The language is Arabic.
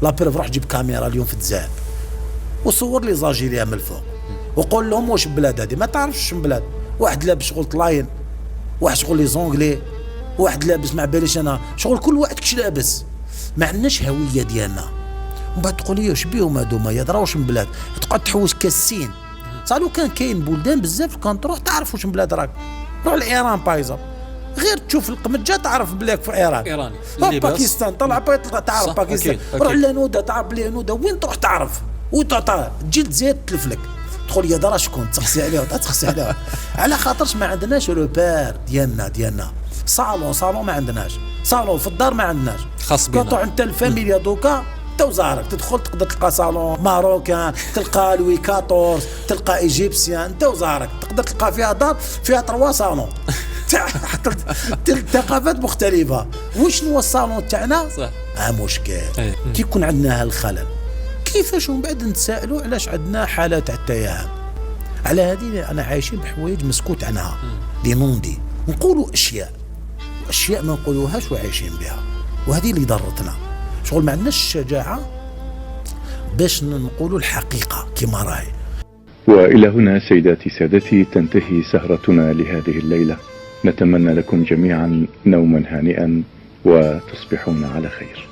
لا بيرف روح جيب كاميرا اليوم في التزاد وصور لي زاجيريا من الفوق وقول لهم واش بلاد هذه ما تعرفش بلاد. واحد لابس شغل طلاين، واحد شغل لي زونغلي، واحد لابس ما باليش انا شغل، كل واحد كش لابس، ما عندناش هويه ديالنا. ومن بعد تقول لي واش بيهم هذوما يهضراوش من بلاد، تقعد تحوس كاسين. صح لو كان كاين بلدان بزاف كان تروح تعرف واش من بلاد راك. روح لايران بايزون، غير تشوف القمجه تعرف بلاك في ايران. باكستان طلع تعرف باكستان. روح لنوده تعرف بلي نوده وين تروح تعرف، تجي تزيد تلفلك تقول يا درا شكون تسقسي عليه وتسقسي عليه. على خاطرش ما عندناش روبير ديالنا. صالون ما عندناش، صالون في الدار ما عندناش خاص بينا. كتروح انت الفاميليا دوكا انت وزارك تدخل تقدر تلقى صالون ماروكان، تلقى لوي 14، تلقى ايجيبسيان، انت وزارك تقدر تلقى فيها دار فيها 3 صالون ثقافات مختلفه. وشنو الصالون تاعنا؟ مشكل كي يكون عندنا هالخلل كيفاش ومن بعد نتسائلوا علاش عندنا حاله تاع التياهب. على هذه انا عايشين بحوايج مسكوت عنها دي نوندي، نقولوا اشياء ما نقولوهاش وعايشين بها، وهذه اللي ضرتنا. شغل ما عندناش الشجاعه باش نقولوا الحقيقه كما راهي. والى هنا سيداتي سادتي تنتهي سهرتنا لهذه الليله. نتمنى لكم جميعا نوما هانئا وتصبحون على خير.